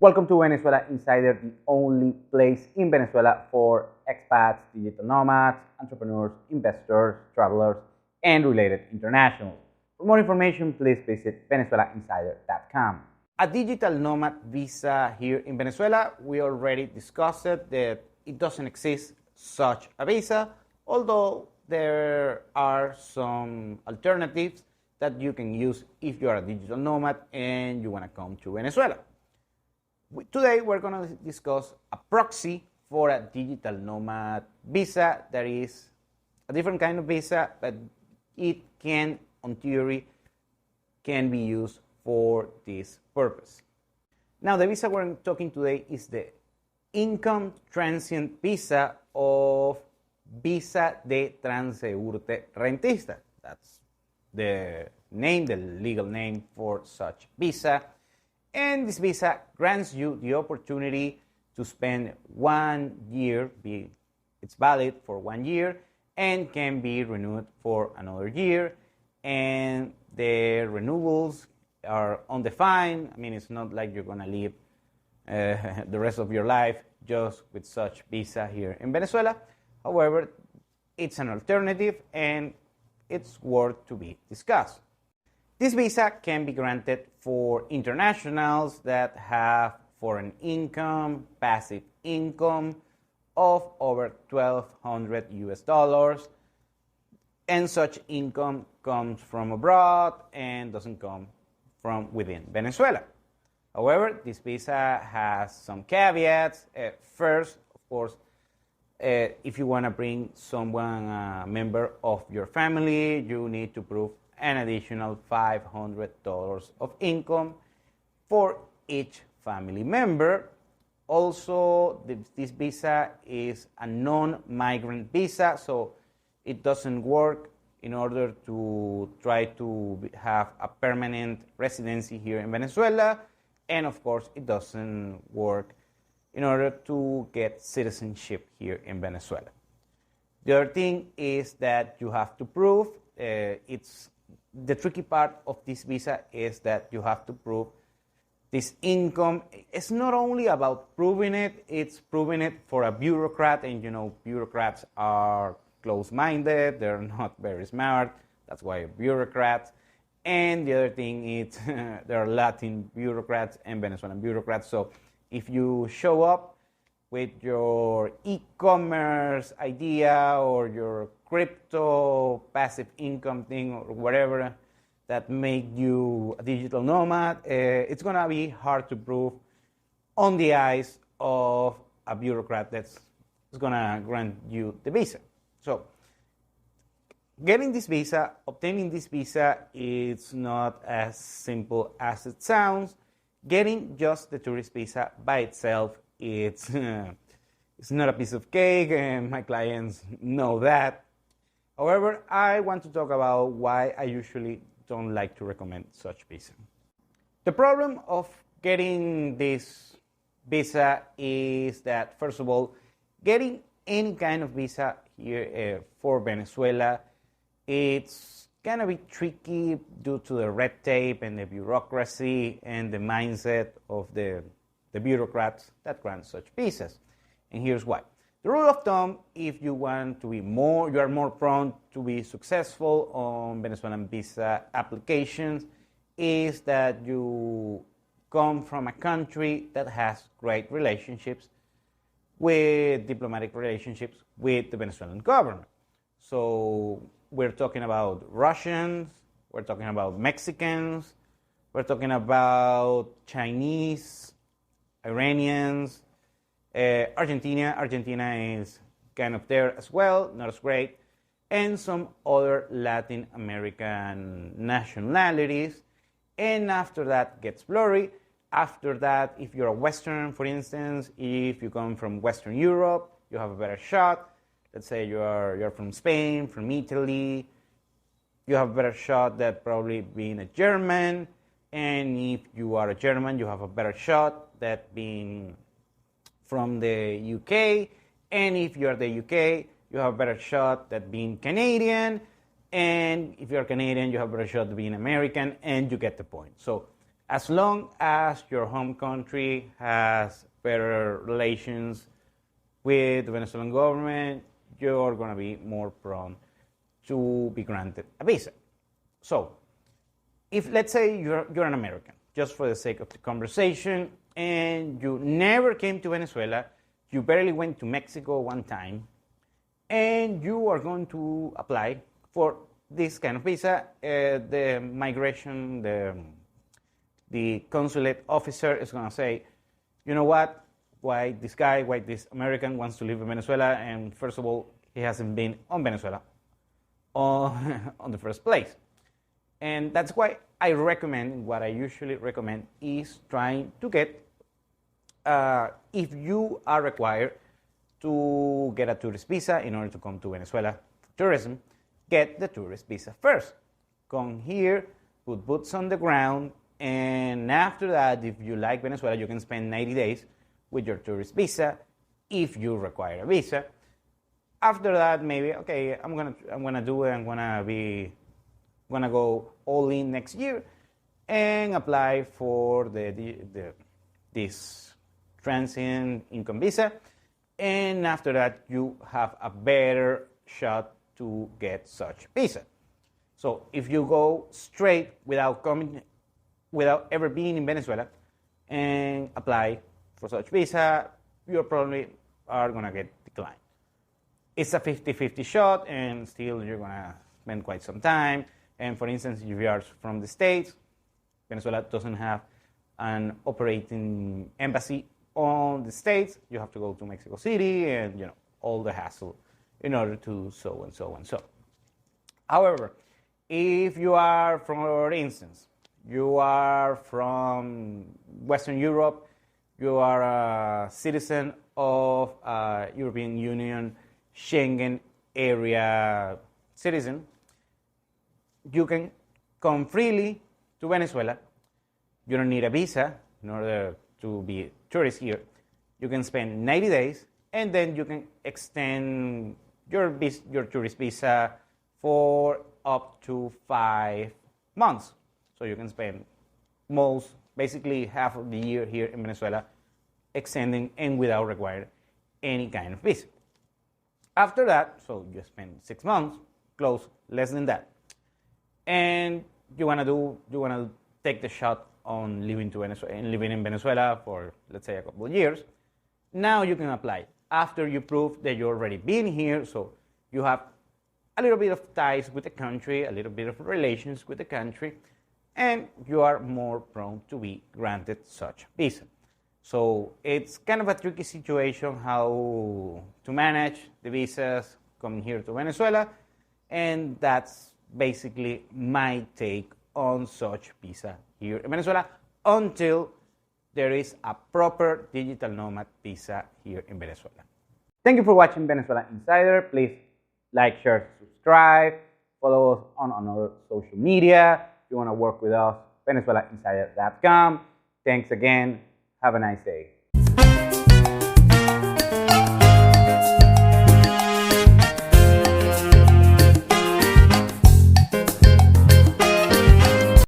Welcome to Venezuela Insider, the only place in Venezuela for expats, digital nomads, entrepreneurs, investors, travelers, and related internationals. For more information, please visit venezuelainsider.com. A digital nomad visa here in Venezuela, we already discussed it, that it doesn't exist such a visa, although there are some alternatives that you can use if you are a digital nomad and you want to come to Venezuela. Today we're going to discuss a proxy for a digital nomad visa. That is a different kind of visa, but it can, on theory, can be used for this purpose. Now, the visa we're talking today is the income transient visa of Visa de Transeúrte Rentista. That's the name, the legal name for such visa. And this visa grants you the opportunity to spend 1 year, it's valid for 1 year, and can be renewed for another year. And the renewals are undefined. I mean, it's not like you're going to live the rest of your life just with such visa here in Venezuela. However, it's an alternative and it's worth to be discussed. This visa can be granted for internationals that have foreign income, passive income of over $1,200 US, and such income comes from abroad and doesn't come from within Venezuela. However, this visa has some caveats. First, of course, if you want to bring someone, a member of your family, you need to prove an additional $500 of income for each family member. Also, this visa is a non-migrant visa, so it doesn't work in order to try to have a permanent residency here in Venezuela, and of course, it doesn't work in order to get citizenship here in Venezuela. The other thing is that you have to prove, the tricky part of this visa is that you have to prove this income. It's not only about proving it, it's proving it for a bureaucrat, and you know, bureaucrats are close-minded, they're not very smart, that's why bureaucrats. And the other thing is there are Latin bureaucrats and Venezuelan bureaucrats, so if you show up with your e-commerce idea or your crypto passive income thing or whatever that make you a digital nomad, it's going to be hard to prove on the eyes of a bureaucrat that's going to grant you the visa. So obtaining this visa, it's not as simple as it sounds. Getting just the tourist visa by itself, it's not a piece of cake, and my clients know that. However, I want to talk about why I usually don't like to recommend such visa. The problem of getting this visa is that, first of all, getting any kind of visa here for Venezuela, it's gonna be tricky due to the red tape and the bureaucracy and the mindset of the bureaucrats that grant such visas. And here's why. The rule of thumb, if you want to be you are more prone to be successful on Venezuelan visa applications, is that you come from a country that has great relationships diplomatic relationships with the Venezuelan government. So we're talking about Russians, we're talking about Mexicans, we're talking about Chinese, Iranians, Argentina is kind of there as well, not as great, and some other Latin American nationalities. And after that gets blurry. After that, if you're a Western, for instance, if you come from Western Europe, you have a better shot. Let's say you're from Spain, from Italy, you have a better shot than probably being a German. And if you are a German, you have a better shot than being from the UK. And if you are the UK, you have a better shot than being Canadian. And if you're Canadian, you have a better shot than being American, and you get the point. So As long as your home country has better relations with the Venezuelan government, you're going to be more prone to be granted a visa. So, if let's say you're an American, just for the sake of the conversation, and you never came to Venezuela, you barely went to Mexico one time, and you are going to apply for this kind of visa, the migration, the consulate officer is going to say, you know what, why this American wants to live in Venezuela, and first of all, he hasn't been on Venezuela on the first place. And that's why I recommend, what I usually recommend is trying to get, if you are required to get a tourist visa in order to come to Venezuela for tourism, get the tourist visa first. Come here, put boots on the ground, and after that, if you like Venezuela, you can spend 90 days with your tourist visa if you require a visa. After that, maybe, okay, I'm gonna do it, I'm gonna go all in next year and apply for this transient income visa. And after that, you have a better shot to get such visa. So if you go straight without ever being in Venezuela and apply for such visa, you probably are gonna get declined. It's a 50-50 shot, and still you're gonna spend quite some time. And for instance, if you are from the States, Venezuela doesn't have an operating embassy on the States. You have to go to Mexico City, and all the hassle in order to so and so and so. However, if you are, for instance, you are from Western Europe, you are a citizen of a European Union Schengen area citizen, you can come freely to Venezuela. You don't need a visa in order to be a tourist here. You can spend 90 days, and then you can extend your tourist visa for up to 5 months. So you can spend basically half of the year here in Venezuela, extending and without requiring any kind of visa. After that, so you spend 6 months, less than that, and you wanna take the shot on living in Venezuela for, let's say, a couple of years. Now you can apply after you prove that you've already been here, so you have a little bit of ties with the country, a little bit of relations with the country, and you are more prone to be granted such visa. So it's kind of a tricky situation how to manage the visas coming here to Venezuela, and that's basically my take on such visa here in Venezuela until there is a proper digital nomad visa here in Venezuela. Thank you for watching Venezuela Insider. Please like, share, subscribe, follow us on another social media. If you want to work with us, venezuelainsider.com. Thanks again. Have a nice day.